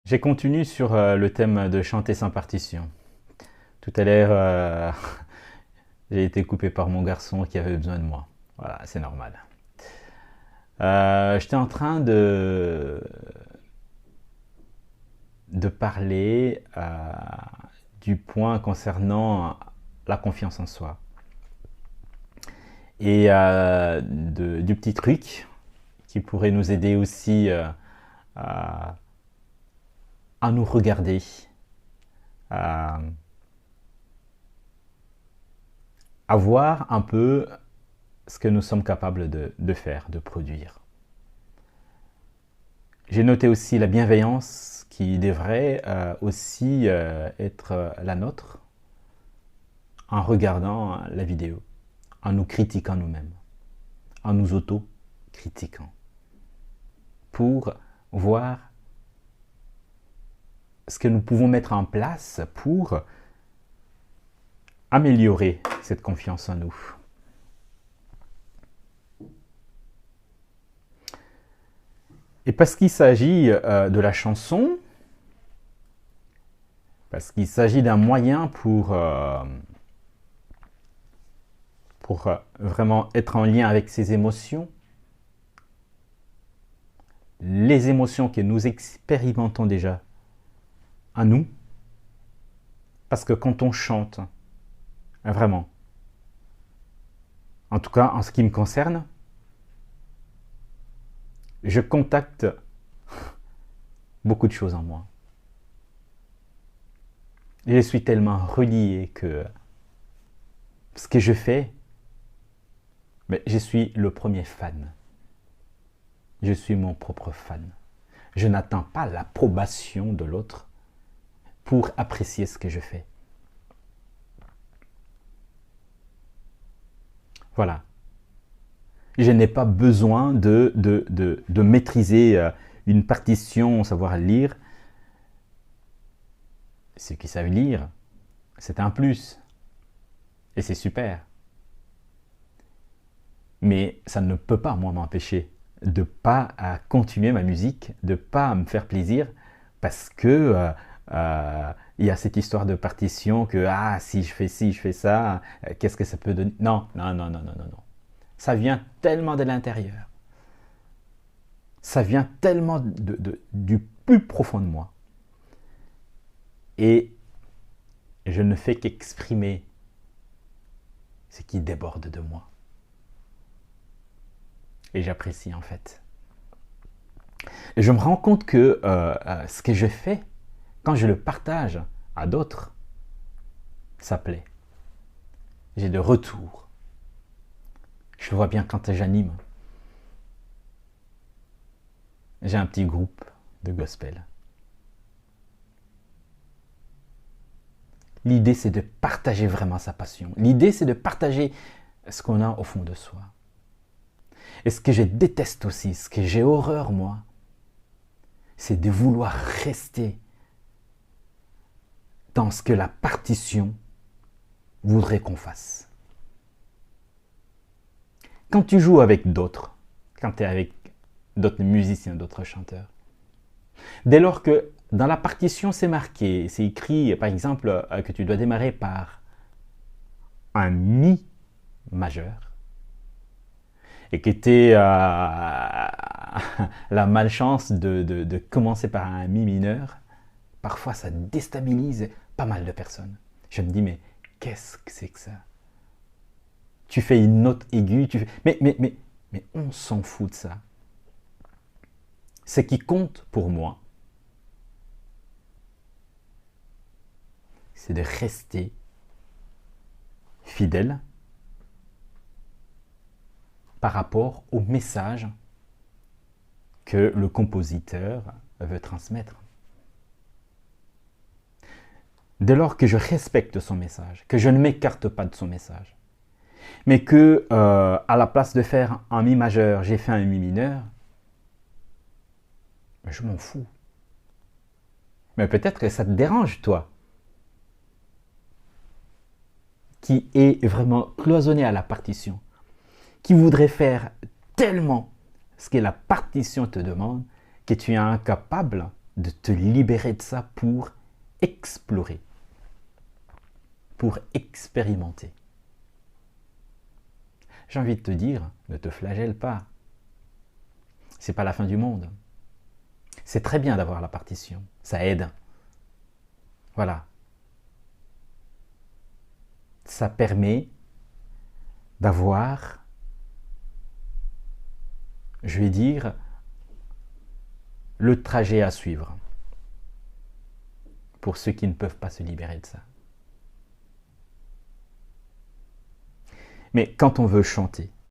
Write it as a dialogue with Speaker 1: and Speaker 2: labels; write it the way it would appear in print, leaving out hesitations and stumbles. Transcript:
Speaker 1: J'ai continué sur le thème de chanter sans partition. Tout à l'heure, j'ai été coupé par mon garçon qui avait besoin de moi. Voilà, c'est normal. J'étais en train de parler du point concernant la confiance en soi. Et du petit truc qui pourrait nous aider aussi à, à nous regarder, à, à voir un peu ce que nous sommes capables de faire, de produire. J'ai noté aussi la bienveillance qui devrait aussi être la nôtre en regardant la vidéo, en nous critiquant nous-mêmes, en nous auto-critiquant, pour voir ce que nous pouvons mettre en place pour améliorer cette confiance en nous. Et parce qu'il s'agit de la chanson, parce qu'il s'agit d'un moyen pour vraiment être en lien avec ses émotions, les émotions que nous expérimentons déjà à nous, parce que quand on chante, vraiment, en tout cas en ce qui me concerne, je contacte beaucoup de choses en moi. Je suis tellement relié que ce que je fais, mais je suis le premier fan. Je suis mon propre fan. Je n'attends pas l'approbation de l'autre pour apprécier ce que je fais. Voilà. Je n'ai pas besoin de maîtriser une partition, savoir lire. Ceux qui savent lire, c'est un plus. Et c'est super. Mais ça ne peut pas, moi, m'empêcher de ne pas continuer ma musique, de ne pas me faire plaisir, parce que il y a cette histoire de partition que si je fais ci, je fais ça, qu'est-ce que ça peut donner? Non, non, non, non, non, non, non. Ça vient tellement de l'intérieur. Ça vient tellement du plus profond de moi. Et je ne fais qu'exprimer ce qui déborde de moi. Et j'apprécie en fait. Et je me rends compte que ce que je fais, quand je le partage à d'autres, ça plaît. J'ai de retours. Je le vois bien quand j'anime. J'ai un petit groupe de gospel. L'idée, c'est de partager vraiment sa passion. L'idée, c'est de partager ce qu'on a au fond de soi. Et ce que je déteste aussi, ce que j'ai horreur, moi, c'est de vouloir rester dans ce que la partition voudrait qu'on fasse. Quand tu joues avec d'autres, quand tu es avec d'autres musiciens, d'autres chanteurs, dès lors que dans la partition c'est marqué, c'est écrit par exemple que tu dois démarrer par un Mi majeur, et que tu la malchance de commencer par un Mi mineur, parfois ça déstabilise pas mal de personnes. Je me dis, mais qu'est-ce que c'est que ça? Tu fais une note aiguë, tu fais... mais on s'en fout de ça. Ce qui compte pour moi, c'est de rester fidèle par rapport au message que le compositeur veut transmettre. Dès lors que je respecte son message, que je ne m'écarte pas de son message, mais que à la place de faire un Mi majeur, j'ai fait un Mi mineur, je m'en fous. Mais peut-être que ça te dérange, toi, qui est vraiment cloisonné à la partition, qui voudrait faire tellement ce que la partition te demande, que tu es incapable de te libérer de ça pour explorer, pour expérimenter. J'ai envie de te dire, ne te flagelle pas. C'est pas la fin du monde. C'est très bien d'avoir la partition, ça aide. Voilà. Ça permet d'avoir, je vais dire, le trajet à suivre pour ceux qui ne peuvent pas se libérer de ça. Mais quand on veut chanter,